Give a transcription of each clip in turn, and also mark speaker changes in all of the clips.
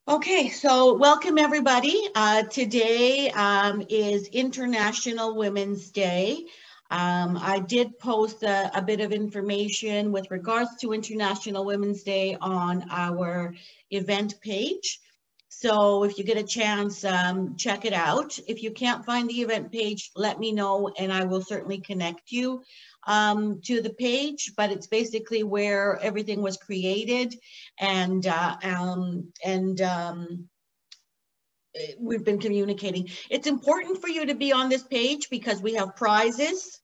Speaker 1: Okay, so welcome everybody. Today is International Women's Day. I did post a bit of information with regards to International Women's Day on our event page. So if you get a chance, check it out. If you can't find the event page, let me know and I will certainly connect you to the page. But it's basically where everything was created, and we've been communicating. It's important for you to be on this page because we have prizes,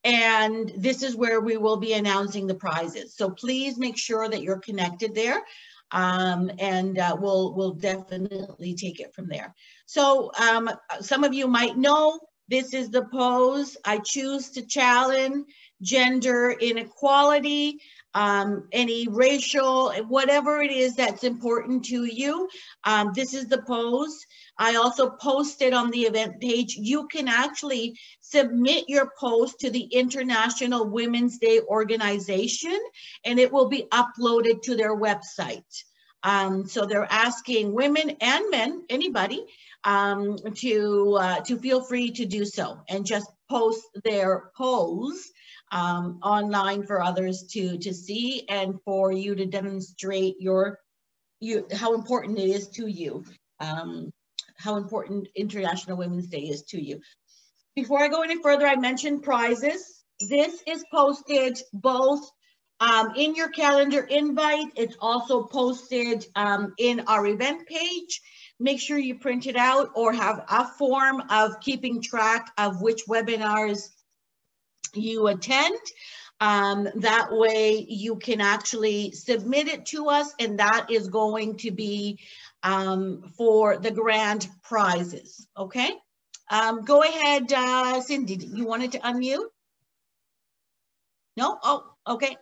Speaker 1: and this is where we will be announcing the prizes. So please make sure that you're connected there, and we'll definitely take it from there. So some of you might know this is the pose. I choose to challenge gender inequality, any racial, whatever it is that's important to you. This is the pose. I also posted on the event page. You can actually submit your post to the International Women's Day organization, and it will be uploaded to their website. So they're asking women and men, anybody, to feel free to do so and just post their pose online for others to see, and for you to demonstrate how important it is to you, how important International Women's Day is to you. Before I go any further, I mentioned prizes. This is posted both in your calendar invite. It's also posted in our event page. Make sure you print it out or have a form of keeping track of which webinars you attend. That way you can actually submit it to us, and that is going to be for the grand prizes. Okay, go ahead, Cindy. You wanted to unmute? No? Oh, okay.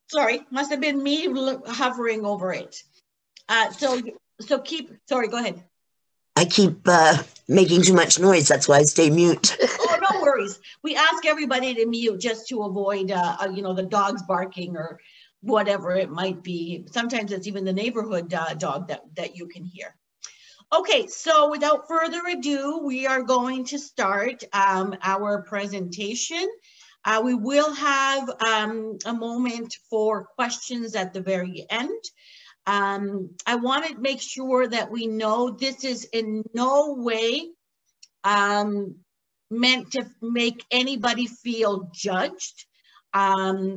Speaker 1: Sorry, must have been me hovering over it. Sorry, go ahead.
Speaker 2: I keep making too much noise. That's why I stay mute.
Speaker 1: Oh, no worries. We ask everybody to mute just to avoid, the dogs barking or whatever it might be. Sometimes it's even the neighborhood dog that you can hear. Okay, so without further ado, we are going to start our presentation. We will have a moment for questions at the very end. I want to make sure that we know this is in no way meant to make anybody feel judged.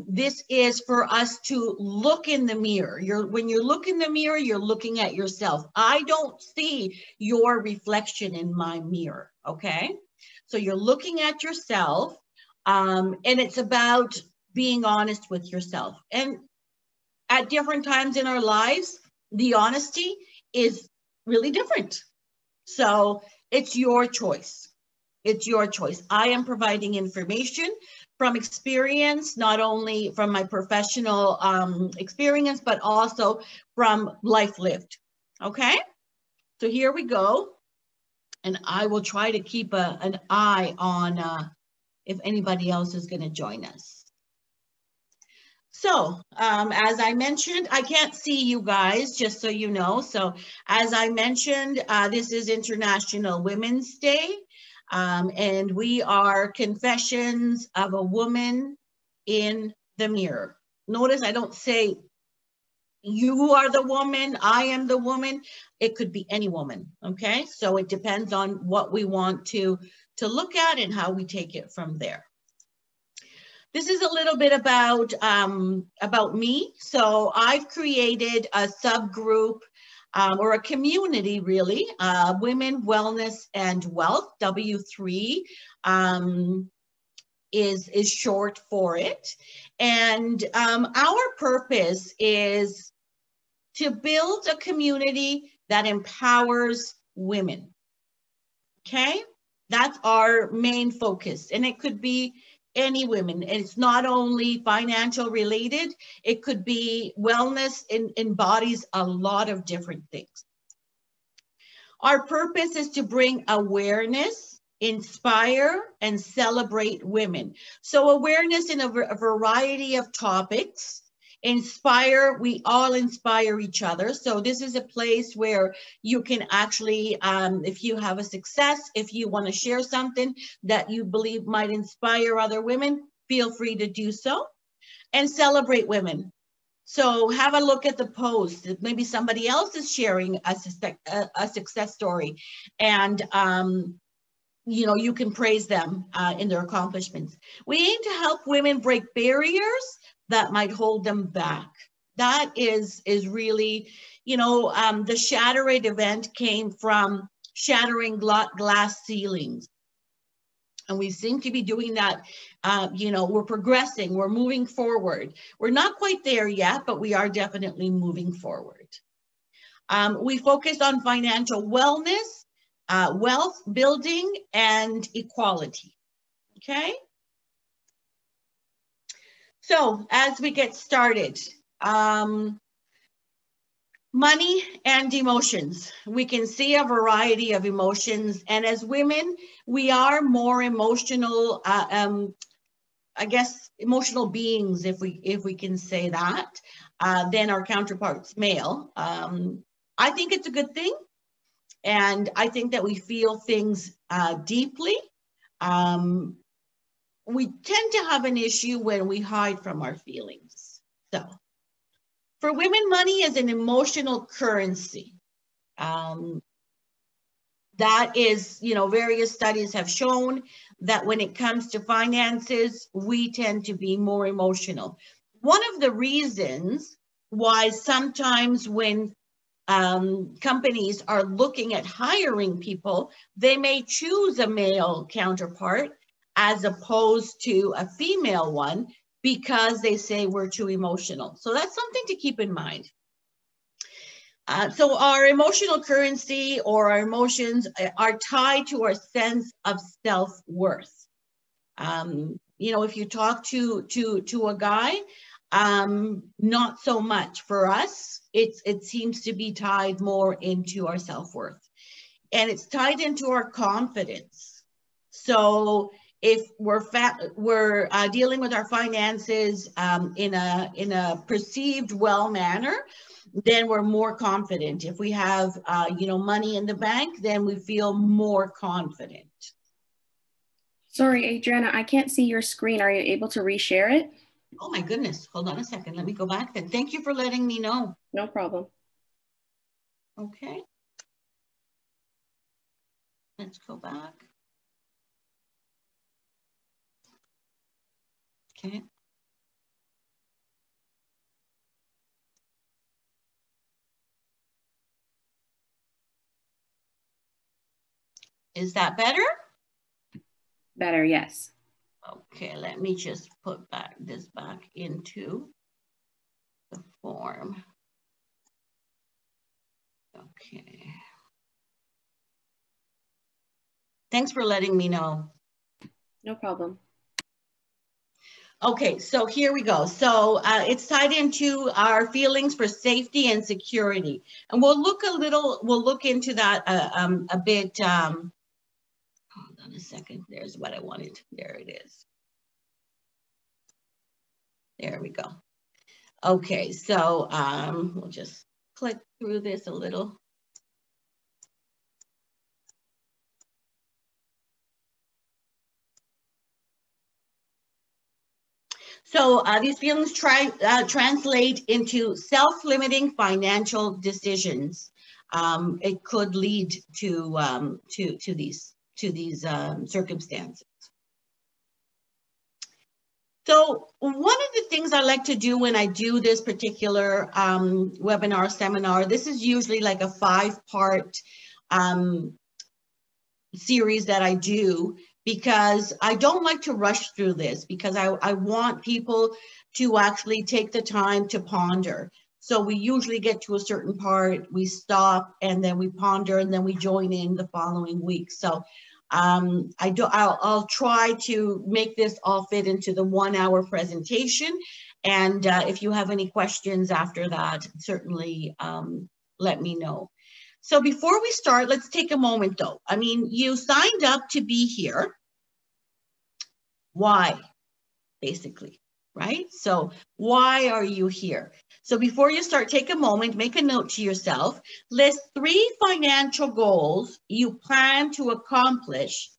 Speaker 1: This is for us to look in the mirror. When you look in the mirror, you're looking at yourself. I don't see your reflection in my mirror, okay? So you're looking at yourself, and it's about being honest with yourself. And at different times in our lives, the honesty is really different. So it's your choice. It's your choice. I am providing information from experience, not only from my professional experience, but also from life lived. Okay, so here we go. And I will try to keep an eye on if anybody else is going to join us. So as I mentioned, I can't see you guys, just so you know. So as I mentioned, this is International Women's Day. And we are Confessions of a Woman in the Mirror. Notice I don't say you are the woman, I am the woman. It could be any woman, okay? So it depends on what we want to look at and how we take it from there. This is a little bit about me. So I've created a subgroup or a community, really, Women, Wellness, and Wealth, W3 is short for it. And our purpose is to build a community that empowers women, okay? That's our main focus, and it could be any women. It's not only financial related, it could be wellness, embodies a lot of different things. Our purpose is to bring awareness, inspire, and celebrate women. So awareness in a variety of topics. Inspire, we all inspire each other. So this is a place where you can actually, if you have a success, if you want to share something that you believe might inspire other women, feel free to do so. And celebrate women. So have a look at the post. Maybe somebody else is sharing a success story, and you know, you can praise them in their accomplishments. We aim to help women break barriers that might hold them back. That is really, you know, the Shatter event came from shattering glass ceilings. And we seem to be doing that. You know, we're progressing, we're moving forward. We're not quite there yet, but we are definitely moving forward. We focus on financial wellness, wealth building, and equality. Okay. So as we get started, money and emotions. We can see a variety of emotions, and as women, we are more emotional, I guess, emotional beings, if we can say that, than our counterparts, male. I think it's a good thing, and I think that we feel things deeply. We tend to have an issue when we hide from our feelings. So, for women, money is an emotional currency. That is, you know, various studies have shown that when it comes to finances, we tend to be more emotional. One of the reasons why sometimes when companies are looking at hiring people, they may choose a male counterpart as opposed to a female one, because they say we're too emotional. So that's something to keep in mind. So our emotional currency, or our emotions, are tied to our sense of self-worth. You know, if you talk to a guy, not so much. For us, it seems to be tied more into our self-worth, and it's tied into our confidence. So if we're dealing with our finances in a perceived well manner, then we're more confident. If we have you know, money in the bank, then we feel more confident.
Speaker 3: Sorry, Adriana, I can't see your screen. Are you able to reshare it?
Speaker 1: Oh my goodness, hold on a second. Let me go back then. Thank you for letting me know.
Speaker 3: No problem.
Speaker 1: Okay. Let's go back. Okay. Is that better?
Speaker 3: Better, yes.
Speaker 1: Okay, let me just put this back into the form. Okay. Thanks for letting me know.
Speaker 3: No problem.
Speaker 1: Okay, so here we go. So it's tied into our feelings for safety and security. And we'll look into that a bit. Hold on a second. There's what I wanted. There it is. There we go. Okay, so we'll just click through this a little. So these feelings translate into self-limiting financial decisions. It could lead to these circumstances. So one of the things I like to do when I do this particular webinar seminar, this is usually like a 5-part series that I do, because I don't like to rush through this, because I want people to actually take the time to ponder. So we usually get to a certain part, we stop, and then we ponder, and then we join in the following week. So I'll try to make this all fit into the 1-hour presentation. And if you have any questions after that, certainly let me know. So before we start, let's take a moment though. I mean, you signed up to be here. Why? Basically, right? So why are you here? So before you start, take a moment, make a note to yourself, list 3 financial goals you plan to accomplish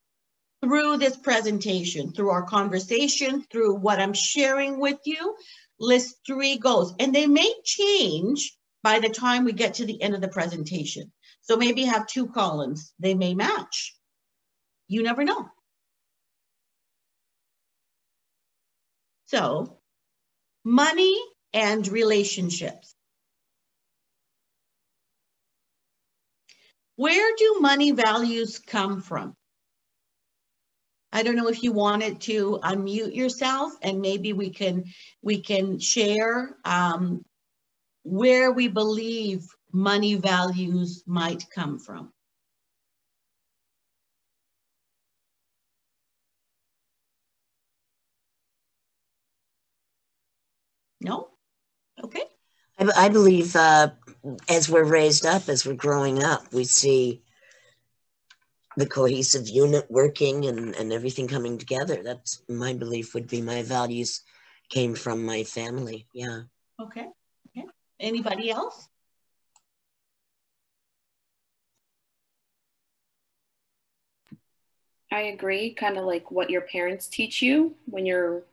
Speaker 1: through this presentation, through our conversation, through what I'm sharing with you. List 3 goals, and they may change by the time we get to the end of the presentation. So maybe have 2 columns, they may match. You never know. So, money and relationships. Where do money values come from? I don't know if you wanted to unmute yourself, and maybe we can share where we believe money values might come from. No? Okay.
Speaker 2: I believe as we're raised up, as we're growing up, we see the cohesive unit working and everything coming together. That's my belief, would be my values came from my family. Yeah.
Speaker 1: Okay. Okay. Anybody else?
Speaker 3: I agree, kind of like what your parents teach you when you're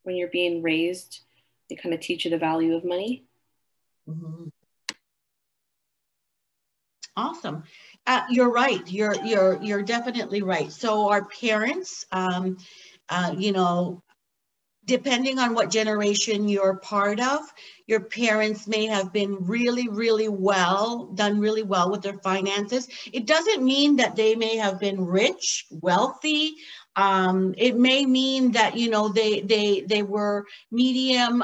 Speaker 3: being raised. They kind of teach you the value of money.
Speaker 1: Mm-hmm. Awesome. You're right. You're definitely right. So our parents, you know, depending on what generation you're part of, your parents may have been really, done really well with their finances. It doesn't mean that they may have been rich, wealthy. It may mean that, you know, they were medium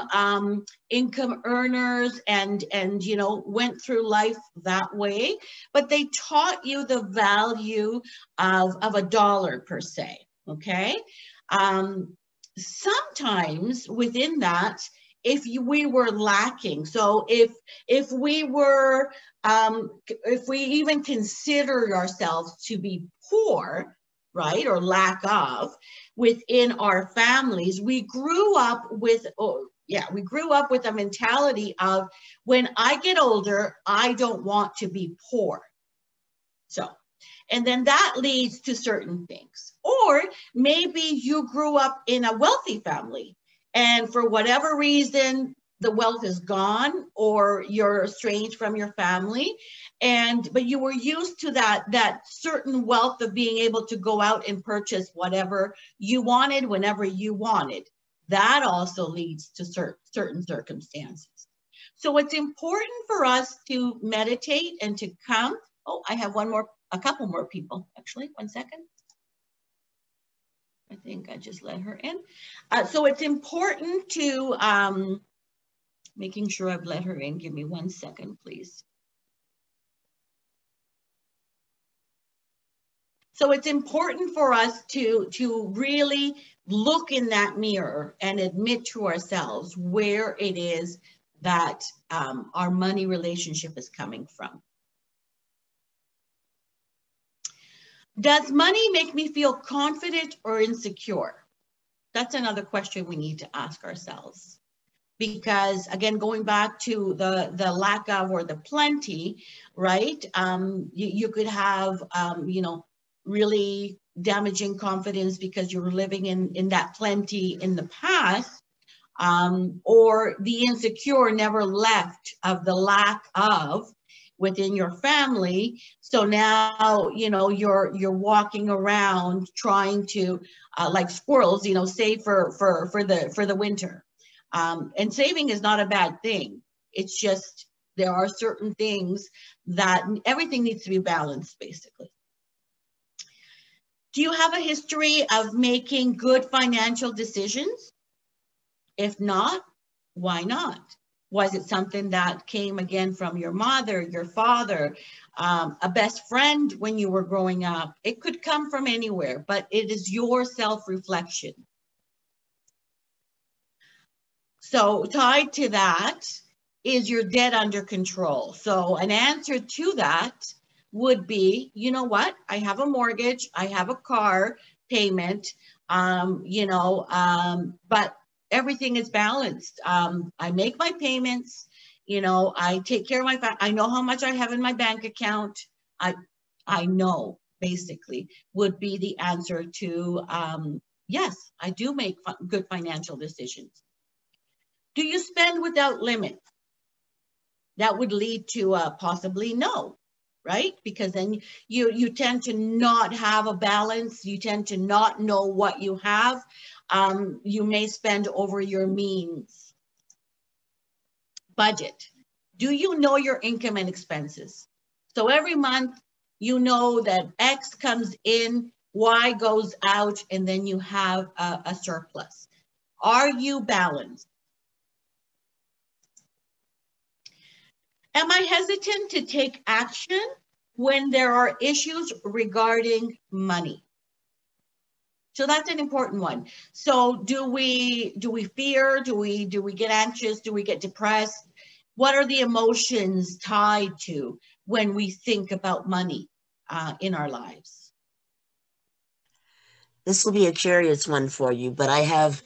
Speaker 1: income earners and, you know, went through life that way, but they taught you the value of a dollar per se, okay? Sometimes within that, we were lacking, so if we were if we even consider ourselves to be poor, right, or lack of within our families, we grew up with we grew up with a mentality of, when I get older, I don't want to be poor. So, and then that leads to certain things. Or maybe you grew up in a wealthy family, and for whatever reason, the wealth is gone, or you're estranged from your family, but you were used to that certain wealth of being able to go out and purchase whatever you wanted whenever you wanted. That also leads to certain circumstances. So it's important for us to meditate and to come. Oh, I have a couple more people, actually. 1 second. I think I just let her in. So it's important to, making sure I've let her in. Give me 1 second, please. So it's important for us to really look in that mirror and admit to ourselves where it is that our money relationship is coming from. Does money make me feel confident or insecure? That's another question we need to ask ourselves. Because again, going back to the lack of or the plenty, right? You could have, you know, really damaging confidence because you were living in that plenty in the past, or the insecure never left of the lack of within your family. So now, you know, you're walking around trying to, like squirrels, you know, save for the winter. And saving is not a bad thing. It's just, there are certain things that everything needs to be balanced, basically. Do you have a history of making good financial decisions? If not, why not? Was it something that came again from your mother, your father, a best friend when you were growing up? It could come from anywhere, but it is your self-reflection. So tied to that is your debt under control. So an answer to that would be, you know what? I have a mortgage, I have a car payment, you know, but everything is balanced. I make my payments, you know, I take care of my family. I know how much I have in my bank account. I know, basically, would be the answer to, yes, I do make good financial decisions. Do you spend without limit? That would lead to possibly no, right? Because then you tend to not have a balance. You tend to not know what you have. You may spend over your means. Budget. Do you know your income and expenses? So every month, you know that X comes in, Y goes out, and then you have a surplus. Are you balanced? Am I hesitant to take action when there are issues regarding money? So that's an important one. So do we fear? Do we get anxious? Do we get depressed? What are the emotions tied to when we think about money in our lives?
Speaker 2: This will be a curious one for you, but I have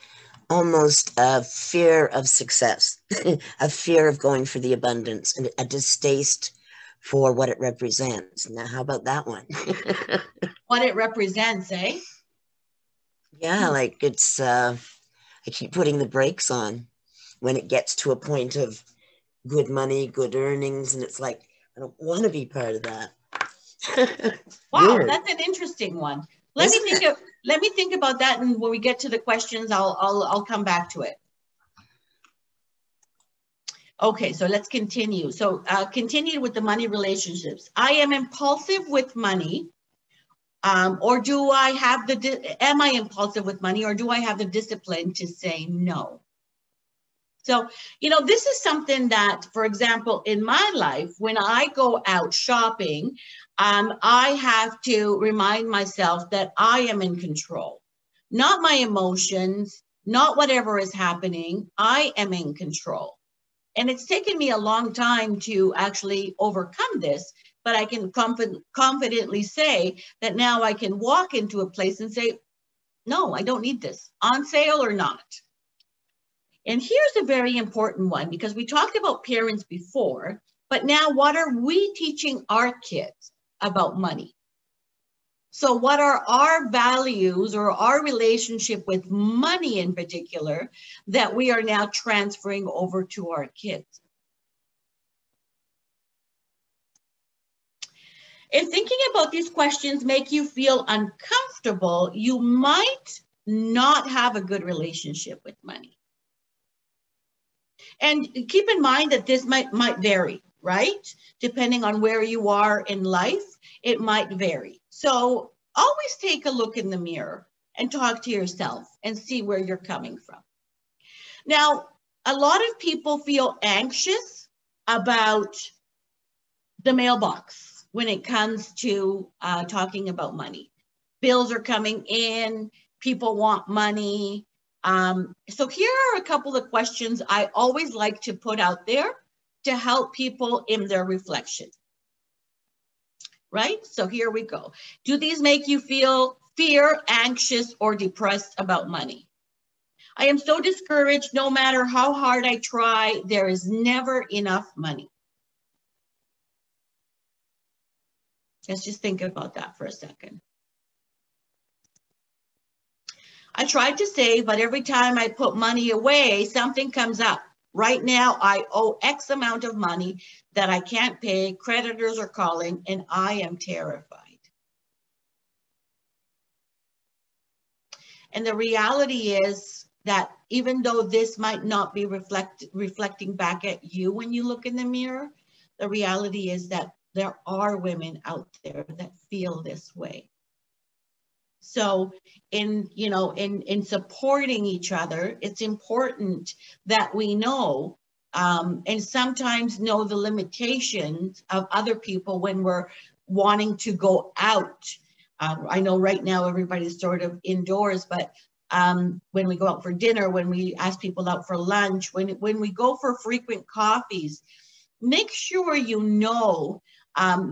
Speaker 2: almost a fear of success, a fear of going for the abundance, and a distaste for what it represents. Now, how about that one?
Speaker 1: What it represents, eh?
Speaker 2: Yeah, like it's, I keep putting the brakes on when it gets to a point of good money, good earnings, and it's like, I don't want to be part of that.
Speaker 1: Wow, that's an interesting one. Let
Speaker 2: Isn't
Speaker 1: me think about that, and when we get to the questions, I'll come back to it. Okay, so let's continue. So continue with the money relationships. I am impulsive with money, or do I have am I impulsive with money, or do I have the discipline to say no? So, you know, this is something that, for example, in my life, when I go out shopping, I have to remind myself that I am in control, not my emotions, not whatever is happening. I am in control. And it's taken me a long time to actually overcome this, but I can confidently say that now I can walk into a place and say, no, I don't need this, on sale or not. And here's a very important one, because we talked about parents before, but now what are we teaching our kids about money? So what are our values or our relationship with money in particular that we are now transferring over to our kids? If thinking about these questions make you feel uncomfortable, you might not have a good relationship with money. And keep in mind that this might vary, right? Depending on where you are in life, it might vary. So always take a look in the mirror and talk to yourself and see where you're coming from. Now, a lot of people feel anxious about the mailbox when it comes to talking about money. Bills are coming in, people want money. So here are a couple of questions I always like to put out there to help people in their reflection. Right? So here we go. Do these make you feel fear, anxious, or depressed about money? I am so discouraged. No matter how hard I try, there is never enough money. Let's just think about that for a second. I tried to save, but every time I put money away, something comes up. Right now, I owe X amount of money that I can't pay. Creditors are calling, and I am terrified. And the reality is that even though this might not be reflecting back at you when you look in the mirror, the reality is that there are women out there that feel this way. So in supporting each other, it's important that we know and sometimes know the limitations of other people when we're wanting to go out. I know right now everybody's sort of indoors, but when we go out for dinner, when we ask people out for lunch, when we go for frequent coffees, make sure you know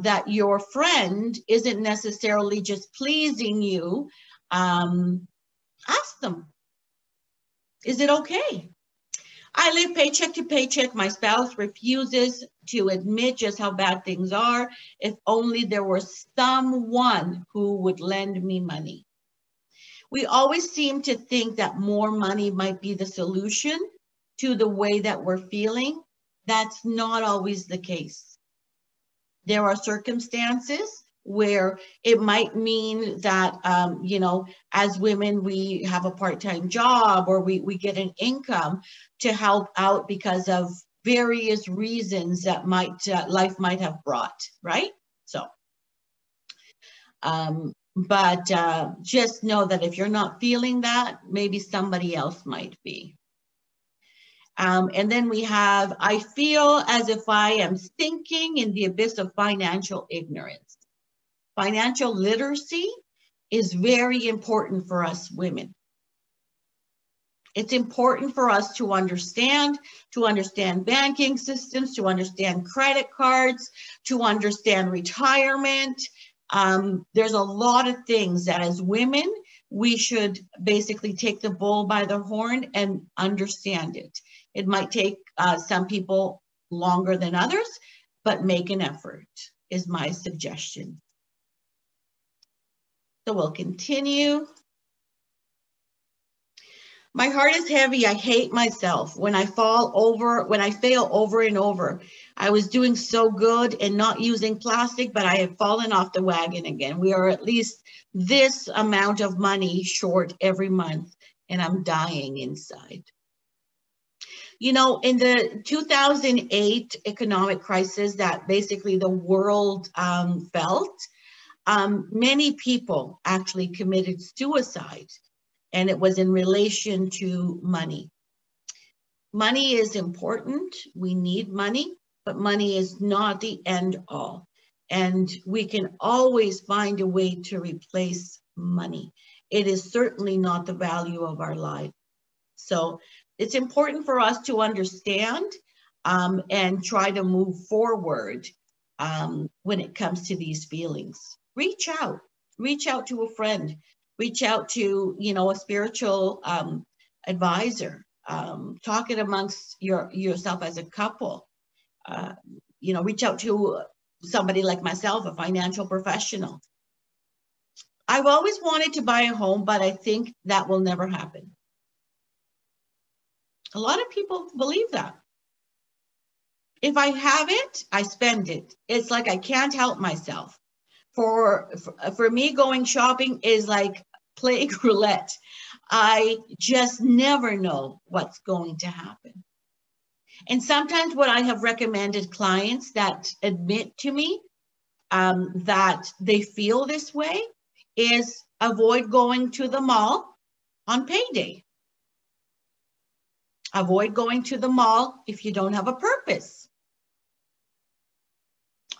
Speaker 1: that your friend isn't necessarily just pleasing you. Ask them. Is it okay? I live paycheck to paycheck. My spouse refuses to admit just how bad things are. If only there were someone who would lend me money. We always seem to think that more money might be the solution to the way that we're feeling. That's not always the case. There are circumstances where it might mean that, as women, we have a part-time job or we get an income to help out because of various reasons that life might have brought, right? So, but just know that if you're not feeling that, maybe somebody else might be. And then we have, I feel as if I am sinking in the abyss of financial ignorance. Financial literacy is very important for us women. It's important for us to understand banking systems, to understand credit cards, to understand retirement. There's a lot of things that as women, we should basically take the bull by the horn and understand it. It might take some people longer than others, but make an effort is my suggestion. So we'll continue. My heart is heavy. I hate myself when I fail over and over. I was doing so good and not using plastic, but I have fallen off the wagon again. We are at least this amount of money short every month, and I'm dying inside. You know, in the 2008 economic crisis that basically the world felt, many people actually committed suicide, and it was in relation to money. Money is important. We need money, but money is not the end all. And we can always find a way to replace money. It is certainly not the value of our life. So it's important for us to understand and try to move forward when it comes to these feelings. Reach out to a friend, reach out to, a spiritual advisor, talk it amongst yourself as a couple, reach out to somebody like myself, a financial professional. I've always wanted to buy a home, but I think that will never happen. A lot of people believe that. If I have it, I spend it. It's like I can't help myself. For me, going shopping is like playing roulette. I just never know what's going to happen. And sometimes what I have recommended clients that admit to me that they feel this way is avoid going to the mall on payday. Avoid going to the mall if you don't have a purpose.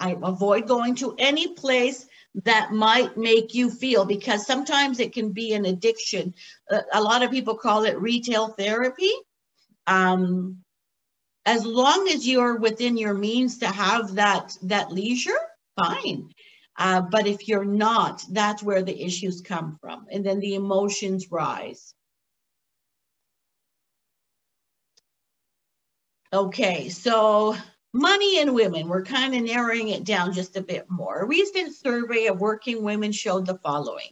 Speaker 1: I avoid going to any place that might make you feel, because sometimes it can be an addiction. A lot of people call it retail therapy. As long as you're within your means to have that leisure, fine. But if you're not, that's where the issues come from. And then the emotions rise. Okay, so money and women, we're kind of narrowing it down just a bit more. A recent survey of working women showed the following.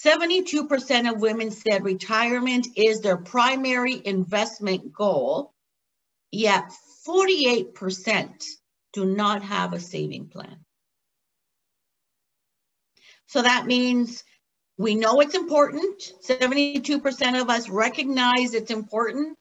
Speaker 1: 72% of women said retirement is their primary investment goal, yet 48% do not have a saving plan. So that means we know it's important. 72% of us recognize it's important.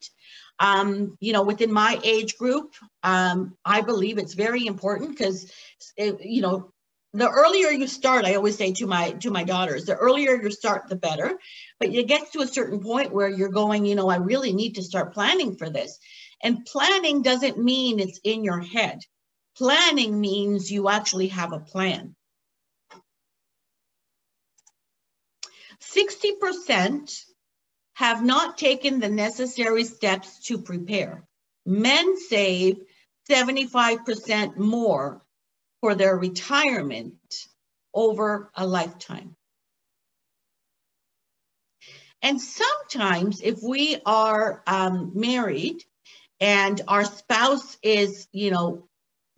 Speaker 1: Within my age group, I believe it's very important because, the earlier you start, I always say to my daughters, the earlier you start, the better. But it gets to a certain point where you're going, I really need to start planning for this. And planning doesn't mean it's in your head. Planning means you actually have a plan. 60% have not taken the necessary steps to prepare. Men save 75% more for their retirement over a lifetime. And sometimes if we are married and our spouse is,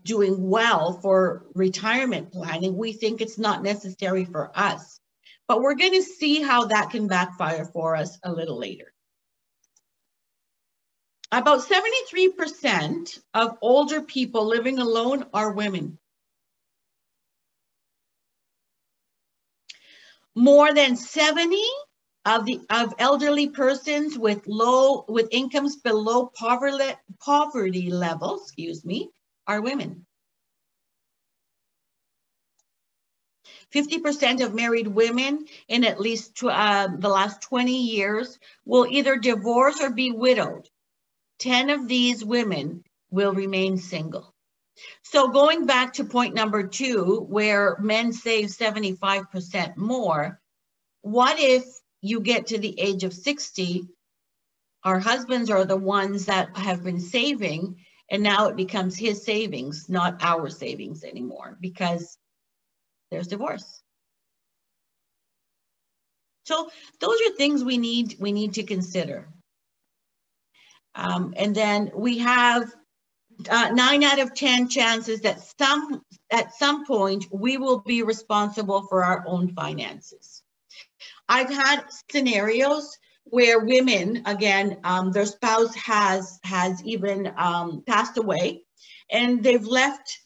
Speaker 1: doing well for retirement planning, we think it's not necessary for us. But we're going to see how that can backfire for us a little later. About 73% of older people living alone are women. More than 70 of elderly persons with incomes below poverty level, are women. 50% of married women in at least the last 20 years will either divorce or be widowed. 10 of these women will remain single. So going back to point number 2, where men save 75% more, what if you get to the age of 60, our husbands are the ones that have been saving, and now it becomes his savings, not our savings anymore, because there's divorce. So those are things we need to consider. And then we have 9 out of 10 chances that at some point we will be responsible for our own finances. I've had scenarios where women, again, their spouse has even passed away, and they've left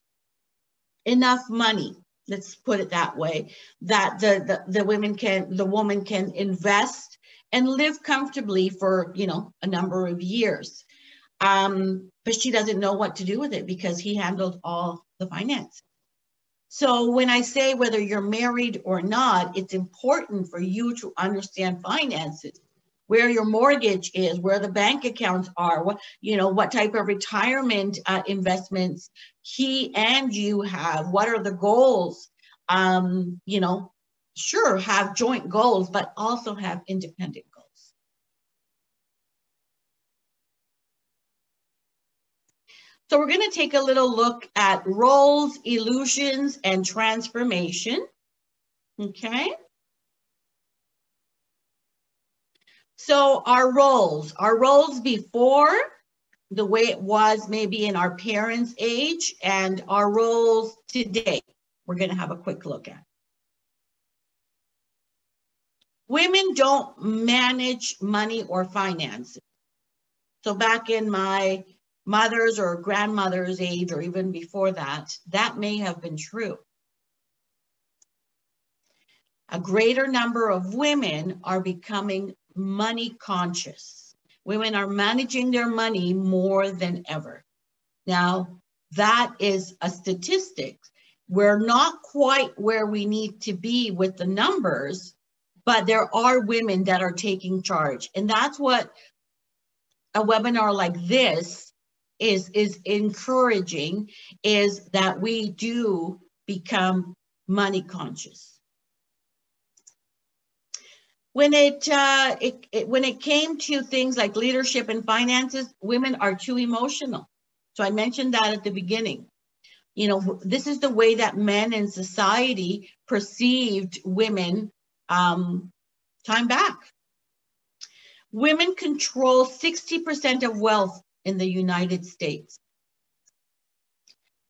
Speaker 1: enough money, let's put it that way, that the woman can invest and live comfortably for a number of years. But she doesn't know what to do with it because he handled all the finance. So when I say whether you're married or not, it's important for you to understand finances, where your mortgage is, where the bank accounts are, what type of retirement investments he and you have, what are the goals, sure, have joint goals, but also have independent goals. So we're going to take a little look at roles, illusions, and transformation. Okay. So our roles before, the way it was maybe in our parents' age, and our roles today, we're going to have a quick look at. Women don't manage money or finances. So back in my mother's or grandmother's age, or even before that, that may have been true. A greater number of women are becoming money conscious. Women are managing their money more than ever. Now, that is a statistic. We're not quite where we need to be with the numbers, but there are women that are taking charge. And that's what a webinar like this is encouraging, is that we do become money conscious. When it came to things like leadership and finances, women are too emotional. So I mentioned that at the beginning. This is the way that men in society perceived women time back. Women control 60% of wealth in the United States.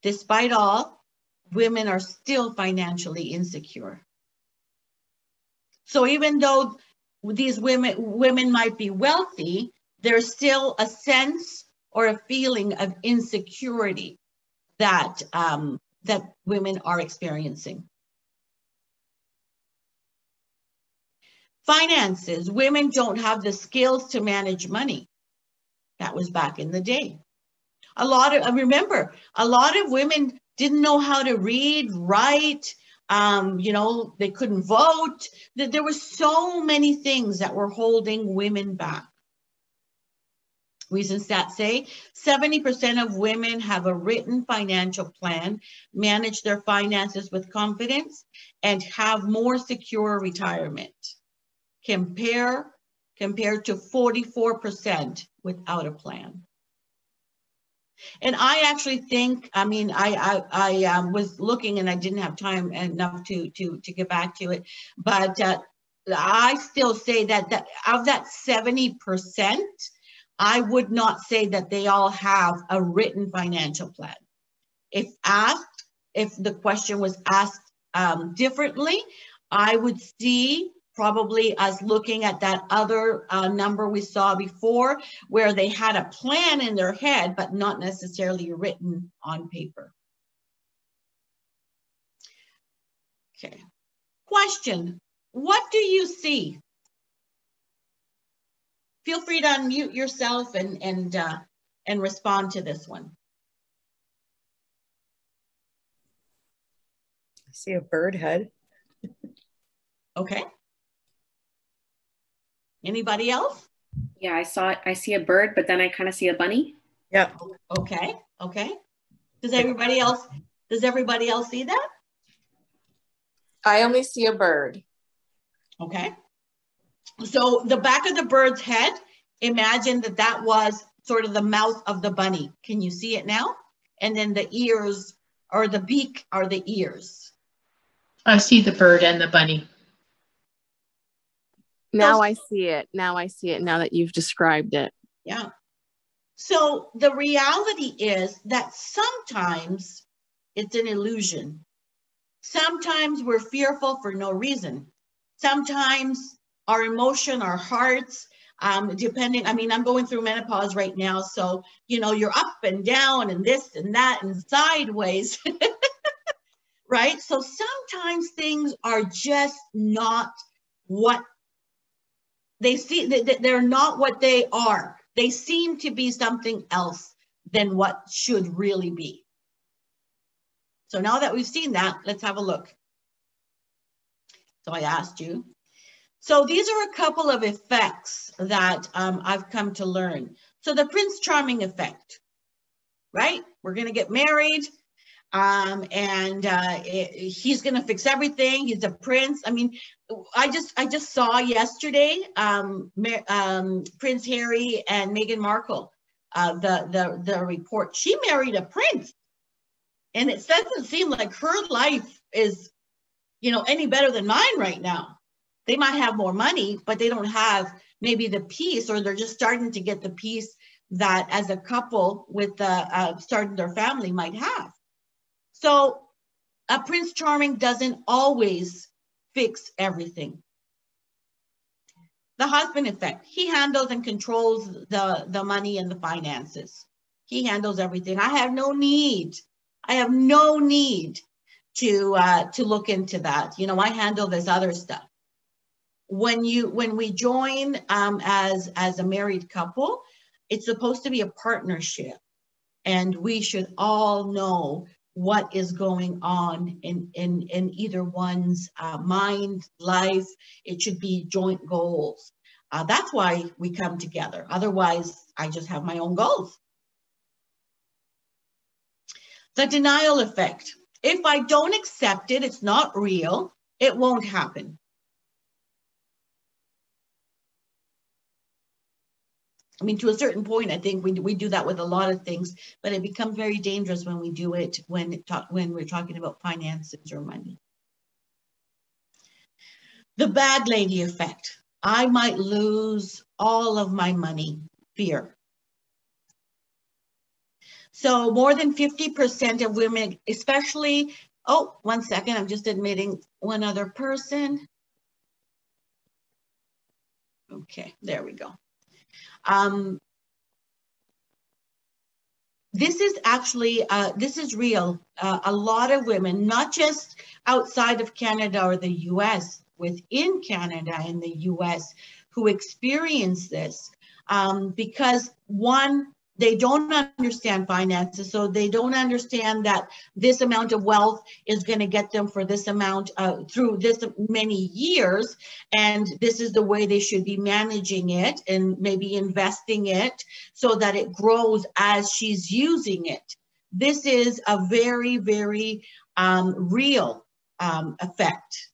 Speaker 1: Despite all, women are still financially insecure. So even though these women might be wealthy, there's still a sense or a feeling of insecurity that women are experiencing. Finances, women don't have the skills to manage money. That was back in the day. Remember, a lot of women didn't know how to read, write, they couldn't vote. There were so many things that were holding women back. Recent stats say 70% of women have a written financial plan, manage their finances with confidence, and have more secure retirement, compared to 44% without a plan. And I actually think, I was looking and I didn't have time enough to get back to it, but I still say that of that 70%, I would not say that they all have a written financial plan. If the question was asked differently, I would see probably us looking at that other number we saw before, where they had a plan in their head, but not necessarily written on paper. Okay. Question, what do you see? Feel free to unmute yourself and respond to this one.
Speaker 4: I see a bird head.
Speaker 1: Okay. Anybody else?
Speaker 3: Yeah, I see a bird, but then I kind of see a bunny.
Speaker 4: Yeah.
Speaker 1: Okay. Okay. Does everybody else see that?
Speaker 5: I only see a bird.
Speaker 1: Okay. So the back of the bird's head, imagine that was sort of the mouth of the bunny. Can you see it now? And then the ears, or the beak, are the ears.
Speaker 6: I see the bird and the bunny.
Speaker 7: Now I see it. Now I see it, now that you've described it.
Speaker 1: Yeah. So the reality is that sometimes it's an illusion. Sometimes we're fearful for no reason. Sometimes our emotion, our hearts, depending, I mean, I'm going through menopause right now. So, you know, you're up and down and this and that and sideways, right? So sometimes things are just not what they see, they're not what they are. They seem to be something else than what should really be. So now that we've seen that, let's have a look. So I asked you. So these are a couple of effects that I've come to learn. So the Prince Charming effect, right? We're going to get married, he's going to fix everything. He's a prince. I mean, I just saw yesterday Prince Harry and Meghan Markle, the report. She married a prince, and it doesn't seem like her life is, you know, any better than mine right now. They might have more money, but they don't have maybe the peace, or they're just starting to get the peace that as a couple with starting their family might have. So a Prince Charming doesn't always fix everything. The husband effect, he handles and controls the money and the finances. He handles everything. I have no need to look into that. You know, I handle this other stuff. When we join as a married couple, it's supposed to be a partnership, and we should all know what is going on in either one's mind, life. It should be joint goals. That's why we come together. Otherwise, I just have my own goals. The denial effect. If I don't accept it, it's not real, it won't happen. I mean, to a certain point, I think we do that with a lot of things, but it becomes very dangerous when we do it when we're talking about finances or money. The bad lady effect. I might lose all of my money. Fear. So more than 50% of women, especially, oh, 1 second, I'm just admitting one other person. Okay, there we go. This is actually, this is real. A lot of women, not just outside of Canada or the US, within Canada and the US, who experience this because one, they don't understand finances, so they don't understand that this amount of wealth is going to get them for this amount through this many years, and this is the way they should be managing it and maybe investing it so that it grows as she's using it. This is a very, very real effect,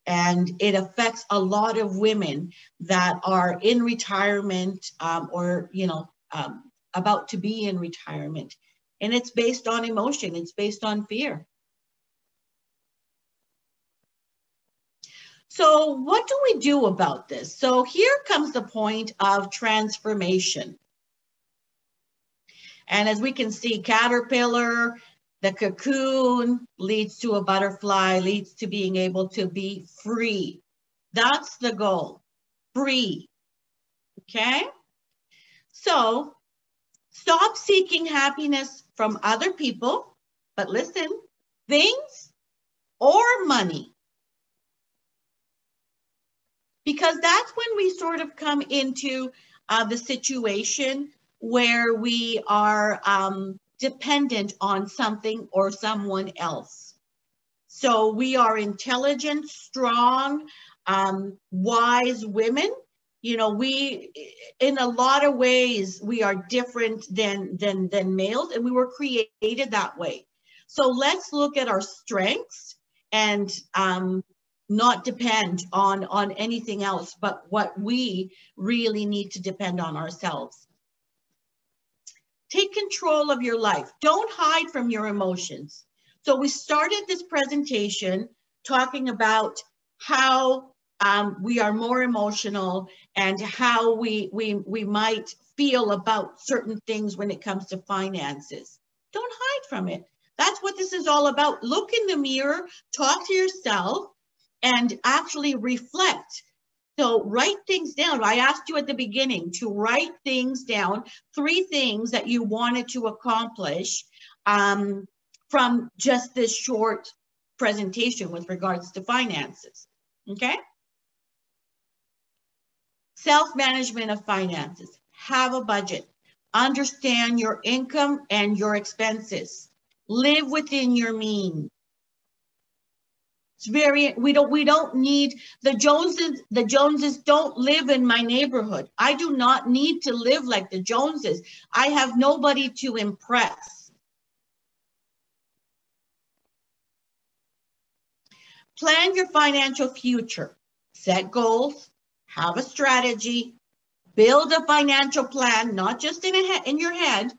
Speaker 1: and it affects a lot of women that are in retirement or, you know, about to be in retirement. And it's based on emotion. It's based on fear. So what do we do about this? So here comes the point of transformation. And as we can see, caterpillar, the cocoon leads to a butterfly, leads to being able to be free. That's the goal, free, okay? So stop seeking happiness from other people, but listen, things or money. Because that's when we sort of come into the situation where we are dependent on something or someone else. So we are intelligent, strong, wise women. You know, we, in a lot of ways, we are different than males, and we were created that way. So let's look at our strengths and not depend on anything else, but what we really need to depend on ourselves. Take control of your life. Don't hide from your emotions. So we started this presentation talking about how we are more emotional and how we might feel about certain things when it comes to finances. Don't hide from it. That's what this is all about. Look in the mirror, talk to yourself, and actually reflect. So write things down. I asked you at the beginning to write things down, 3 things that you wanted to accomplish from just this short presentation with regards to finances, okay? Self-management of finances. Have a budget. Understand your income and your expenses. Live within your means. It's very, we don't need the Joneses. The Joneses don't live in my neighborhood. I do not need to live like the Joneses. I have nobody to impress. Plan your financial future. Set goals, have a strategy, build a financial plan, not just in your head,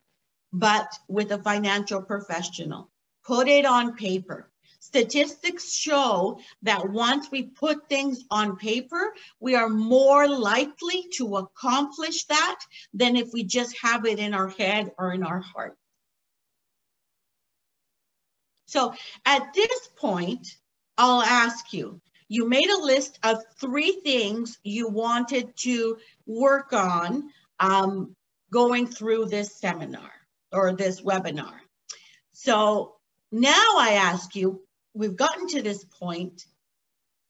Speaker 1: but with a financial professional. Put it on paper. Statistics show that once we put things on paper, we are more likely to accomplish that than if we just have it in our head or in our heart. So at this point, I'll ask you, you made a list of 3 things you wanted to work on going through this seminar or this webinar. So now I ask you, we've gotten to this point,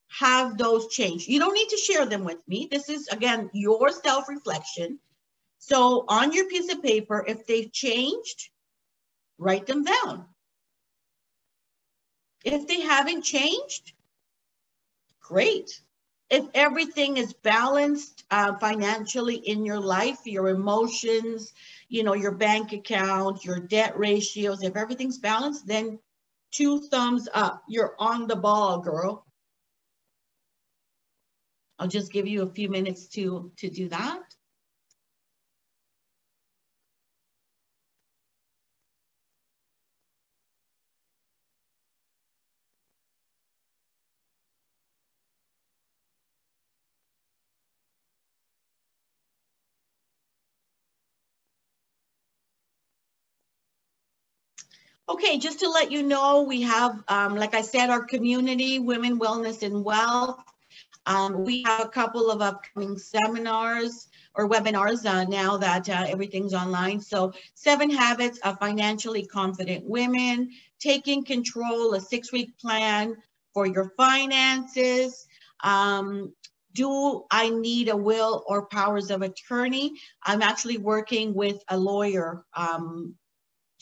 Speaker 1: have those changed? You don't need to share them with me. This is, again, your self-reflection. So on your piece of paper, if they've changed, write them down. If they haven't changed, great. If everything is balanced financially in your life, your emotions, you know, your bank account, your debt ratios, if everything's balanced, then 2 thumbs up. You're on the ball, girl. I'll just give you a few minutes to do that. Okay, just to let you know, we have, like I said, our community, Women, Wellness, and Wealth. We have a couple of upcoming seminars or webinars now that everything's online. So 7 Habits of Financially Confident Women, Taking Control, a 6-week plan for your finances. Do I need a will or powers of attorney? I'm actually working with a lawyer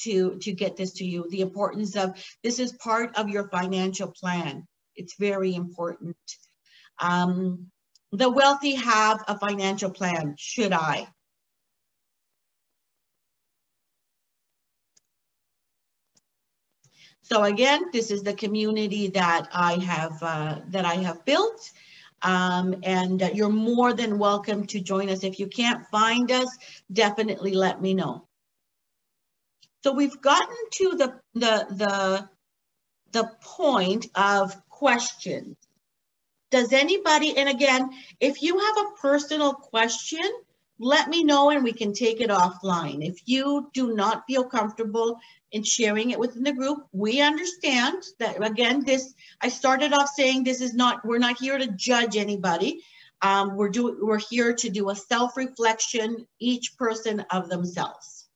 Speaker 1: to get this to you. The importance of this is part of your financial plan. It's very important. The wealthy have a financial plan. Should I? So again, this is the community that I have built. And you're more than welcome to join us. If you can't find us, definitely let me know. So we've gotten to the point of questions. Does anybody, and again, if you have a personal question, let me know and we can take it offline. If you do not feel comfortable in sharing it within the group, we understand that. Again, I started off saying we're not here to judge anybody. We're here to do a self-reflection, each person of themselves.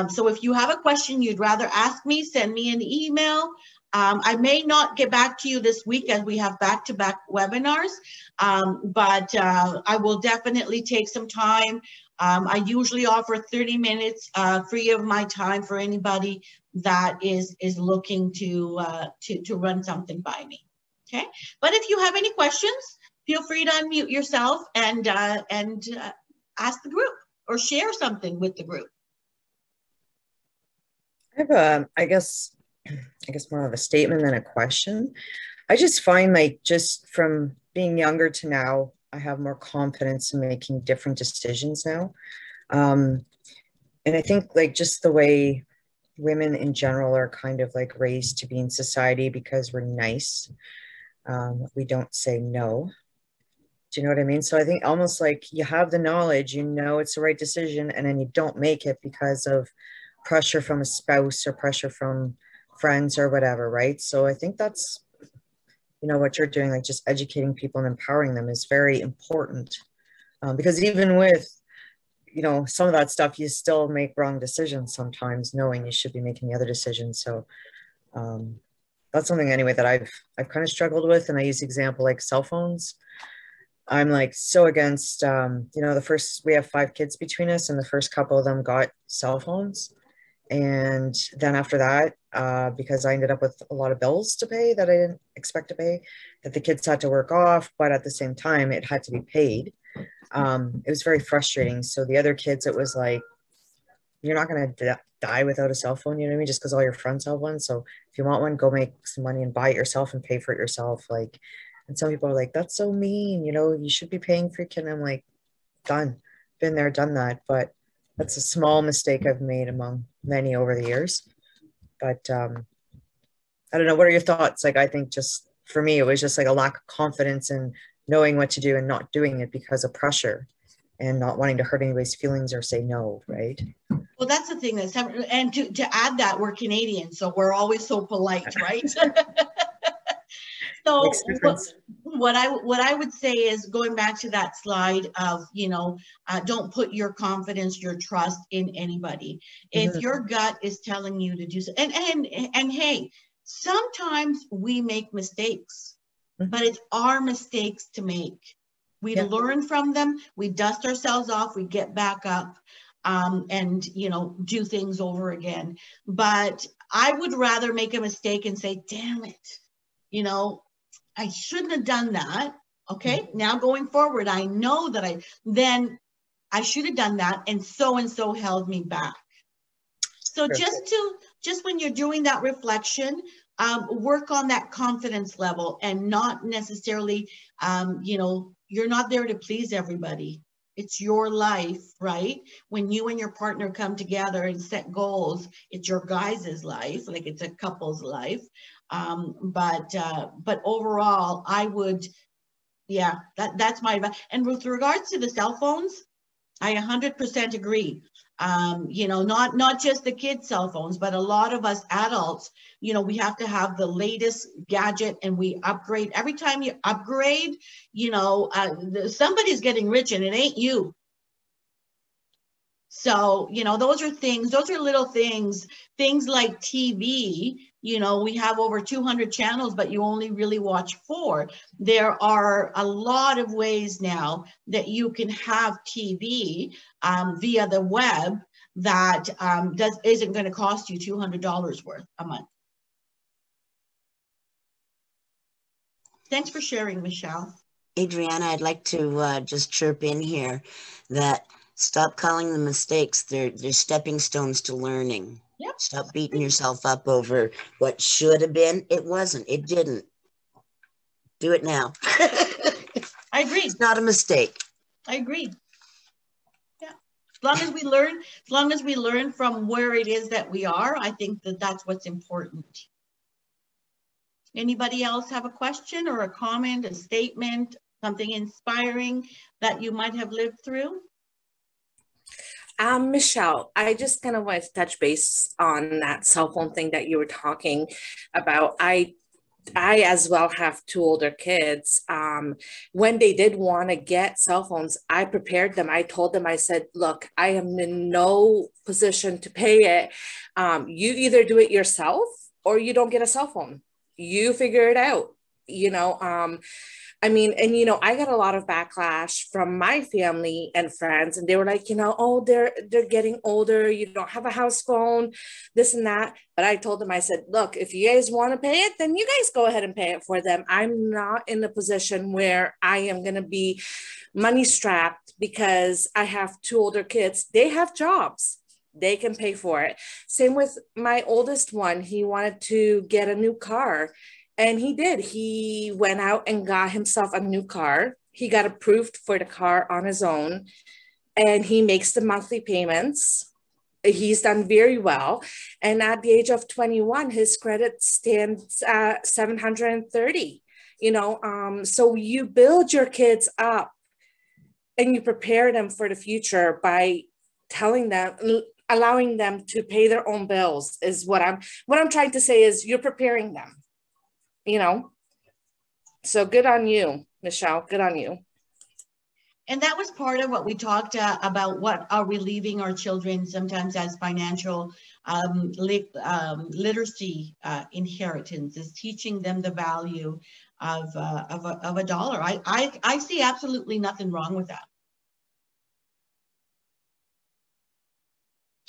Speaker 1: So if you have a question you'd rather ask me, send me an email. I may not get back to you this week as we have back-to-back webinars, but I will definitely take some time. I usually offer 30 minutes free of my time for anybody that is looking to run something by me. Okay, but if you have any questions, feel free to unmute yourself and ask the group or share something with the group.
Speaker 4: I have I guess more of a statement than a question. I just find, like, just from being younger to now, I have more confidence in making different decisions now. And I think, like, just the way women in general are kind of like raised to be in society because we're nice. We don't say no. Do you know what I mean? So I think almost like you have the knowledge, you know it's the right decision, and then you don't make it because of pressure from a spouse or pressure from friends or whatever, right? So I think that's, you know, what you're doing, like just educating people and empowering them is very important. Because even with, you know, some of that stuff, you still make wrong decisions sometimes, knowing you should be making the other decisions. So that's something anyway that I've kind of struggled with. And I use the example like cell phones. I'm like so against, you know, we have 5 kids between us, and the first couple of them got cell phones. And then after that, because I ended up with a lot of bills to pay that I didn't expect to pay, that the kids had to work off, but at the same time, it had to be paid. It was very frustrating. So the other kids, it was like, you're not going to die without a cell phone, you know what I mean? Just because all your friends have one. So if you want one, go make some money and buy it yourself and pay for it yourself. Like, and some people are like, that's so mean, you know, you should be paying for your kid. And I'm like, done, been there, done that. But that's a small mistake I've made among many over the years. But I don't know, what are your thoughts? Like, I think just for me, it was just like a lack of confidence in knowing what to do and not doing it because of pressure and not wanting to hurt anybody's feelings or say no, right?
Speaker 1: Well, that's the thing and to add that, we're Canadian, so we're always so polite, right? So what I would say is, going back to that slide of, you know, don't put your confidence, your trust in anybody. If your gut is telling you to do so, and hey, sometimes we make mistakes, but it's our mistakes to make. We learn from them, we dust ourselves off, we get back up, and, you know, do things over again. But I would rather make a mistake and say, damn it, you know, I shouldn't have done that. Okay, now going forward, I know that I should have done that, and so held me back. So just when you're doing that reflection, work on that confidence level, and not necessarily, you know, you're not there to please everybody. It's your life, right? When you and your partner come together and set goals, it's your guys' life, like it's a couple's life. But overall, I would, that's my advice. And with regards to the cell phones, I 100% agree. You know, not just the kids' cell phones, but a lot of us adults, you know, we have to have the latest gadget, and we upgrade. Every time you upgrade, you know, somebody's getting rich, and it ain't you. So, you know, those are little things like TV. You know, we have over 200 channels, but you only really watch 4. There are a lot of ways now that you can have TV via the web that isn't going to cost you $200 worth a month. Thanks for sharing, Michelle.
Speaker 2: Adriana, I'd like to just chirp in here that stop calling them mistakes. They're stepping stones to learning.
Speaker 1: Yep.
Speaker 2: Stop beating yourself up over what should have been. It wasn't. It didn't. Do it now.
Speaker 1: I agree.
Speaker 2: It's not a mistake.
Speaker 1: I agree. Yeah. As long as we learn from where it is that we are, I think that's what's important. Anybody else have a question or a comment, a statement, something inspiring that you might have lived through?
Speaker 5: Michelle, I just kind of wanted to touch base on that cell phone thing that you were talking about. I as well have two older kids. When they did want to get cell phones, I prepared them. I told them, I said, look, I am in no position to pay it. You either do it yourself or you don't get a cell phone. You figure it out, you know. I mean, and you know, I got a lot of backlash from my family and friends, and they were like, you know, oh, they're getting older, you don't have a house phone, this and that. But I told them, I said, look, if you guys want to pay it, then you guys go ahead and pay it for them. I'm not in a position where I am going to be money strapped because I have two older kids. They have jobs. They can pay for it. Same with my oldest one. He wanted to get a new car. And he did. He went out and got himself a new car. He got approved for the car on his own, and he makes the monthly payments. He's done very well. And at the age of 21, his credit stands at 730. You know, so you build your kids up and you prepare them for the future by telling them, allowing them to pay their own bills is what I'm trying to say is you're preparing them. You know, so good on you, Michelle. Good on you.
Speaker 1: And that was part of what we talked about. What are we leaving our children sometimes as financial literacy inheritance, is teaching them the value of a dollar. I see absolutely nothing wrong with that.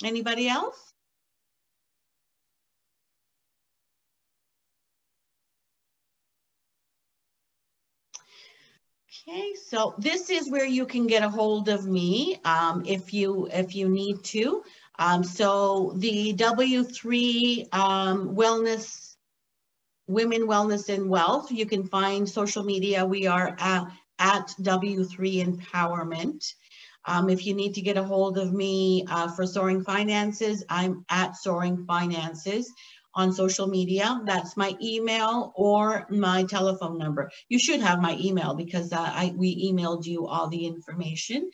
Speaker 1: Anybody else? Okay, so this is where you can get a hold of me if you need to. So the W3 Wellness, Women Wellness and Wealth, you can find social media. We are at W3 Empowerment. If you need to get a hold of me for Soaring Finances, I'm at Soaring Finances on social media. That's my email or my telephone number. You should have my email because we emailed you all the information.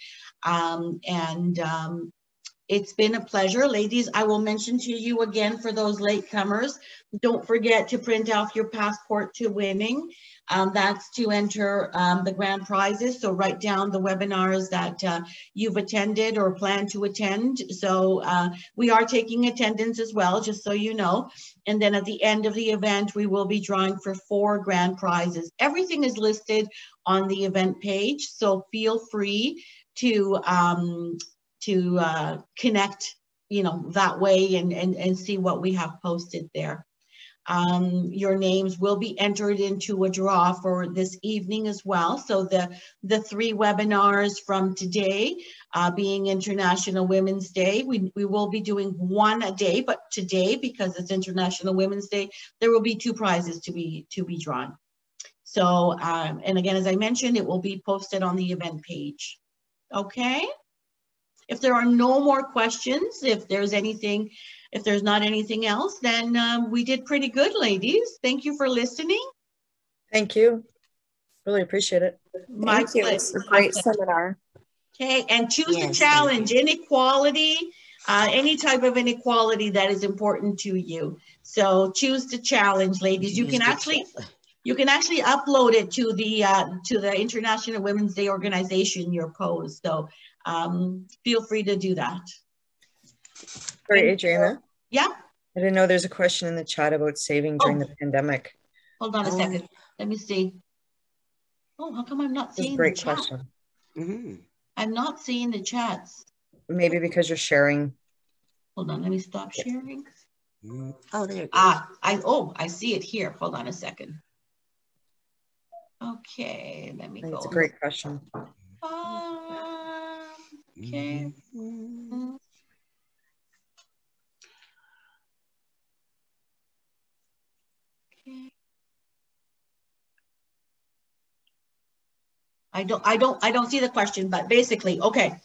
Speaker 1: It's been a pleasure. Ladies, I will mention to you again for those latecomers, don't forget to print off your passport to winning. That's to enter the grand prizes. So write down the webinars that you've attended or plan to attend. So we are taking attendance as well, just so you know. And then at the end of the event, we will be drawing for 4 grand prizes. Everything is listed on the event page. So feel free to connect, you know, that way and see what we have posted there. Your names will be entered into a draw for this evening as well. So the 3 webinars from today, being International Women's Day, we will be doing 1 a day, but today, because it's International Women's Day, there will be 2 prizes to be drawn. So, and again, as I mentioned, it will be posted on the event page. Okay. If there are no more questions, if there's not anything else, then we did pretty good, ladies. Thank you for listening.
Speaker 4: Thank you. Really appreciate it.
Speaker 1: My
Speaker 3: Thank you.
Speaker 1: pleasure.
Speaker 3: It's a great seminar.
Speaker 1: Okay, and choose
Speaker 2: Yes,
Speaker 1: the challenge, inequality, any type of inequality that is important to you. So choose the challenge, ladies. You can actually upload it to the International Women's Day organization, your pose. So feel free to do that.
Speaker 4: Sorry, Adriana.
Speaker 1: Yeah.
Speaker 4: I didn't know there's a question in the chat about saving during the pandemic.
Speaker 1: Hold on a second. Let me see. Oh, how come I'm not seeing the chat?
Speaker 4: Great question.
Speaker 2: Mm-hmm.
Speaker 1: I'm not seeing the chats.
Speaker 4: Maybe because you're sharing.
Speaker 1: Hold on, let me stop sharing.
Speaker 2: Oh, there it goes.
Speaker 1: I see it here. Hold on a second. Okay, let me go.
Speaker 4: It's a great question.
Speaker 1: Okay. I don't see the question, but basically, okay.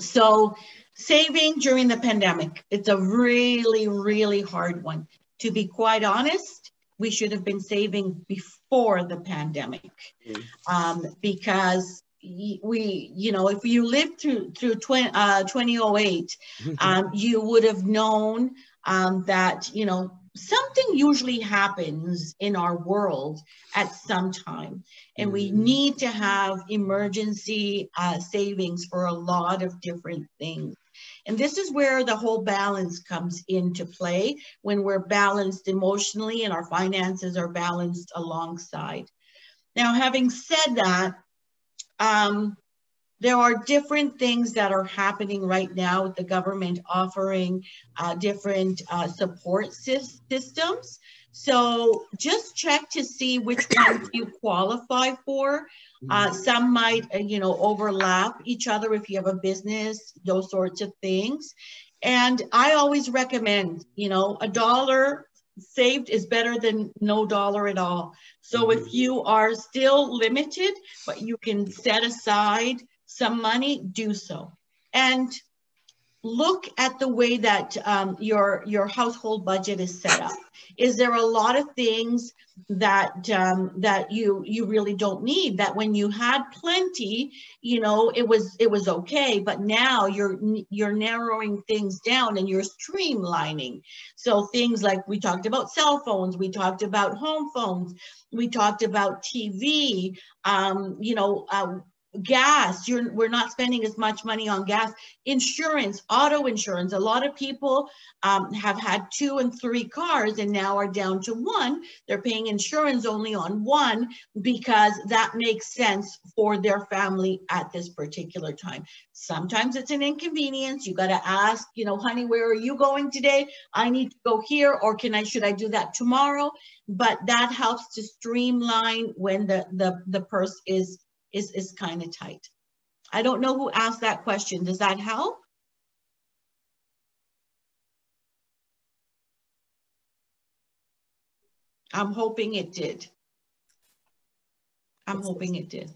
Speaker 1: So saving during the pandemic, it's a really, really hard one. To be quite honest, we should have been saving before the pandemic, because if you lived through 2008, you would have known that, something usually happens in our world at some time, and we need to have emergency savings for a lot of different things. And this is where the whole balance comes into play, when we're balanced emotionally and our finances are balanced alongside. Now, having said that, there are different things that are happening right now with the government offering different support systems. So just check to see which ones you qualify for. Some might, overlap each other if you have a business, those sorts of things. And I always recommend, $1 saved is better than no dollar at all. So if you are still limited, but you can set aside some money, do so. And look at the way that your household budget is set up. Is there a lot of things that you really don't need, that when you had plenty, it was okay, but now you're narrowing things down and you're streamlining? So things like, we talked about cell phones, we talked about home phones, we talked about TV, gas, we're not spending as much money on gas. Insurance, auto insurance. A lot of people have had 2 and 3 cars and now are down to 1. They're paying insurance only on 1 because that makes sense for their family at this particular time. Sometimes it's an inconvenience. You got to ask, honey, where are you going today? I need to go here, or should I do that tomorrow? But that helps to streamline when the purse is kind of tight. I don't know who asked that question. Does that help? I'm hoping it did. I'm hoping it did.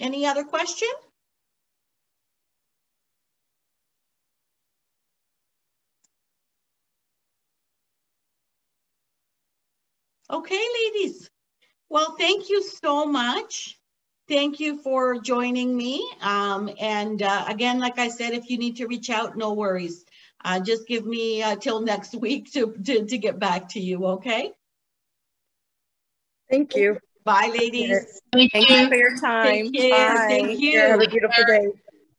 Speaker 1: Any other question? Okay, ladies. Well, thank you so much. Thank you for joining me. Again, like I said, if you need to reach out, no worries. Just give me till next week to get back to you, okay?
Speaker 4: Thank you.
Speaker 1: Bye, ladies.
Speaker 7: Thank you for your time.
Speaker 1: Take care.
Speaker 7: Bye.
Speaker 1: Thank you.
Speaker 4: Have a beautiful day.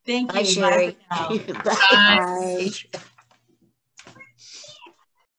Speaker 1: Thank
Speaker 2: Bye,
Speaker 1: you.
Speaker 2: Sherry.
Speaker 1: Bye for now.
Speaker 2: Bye.
Speaker 7: Bye.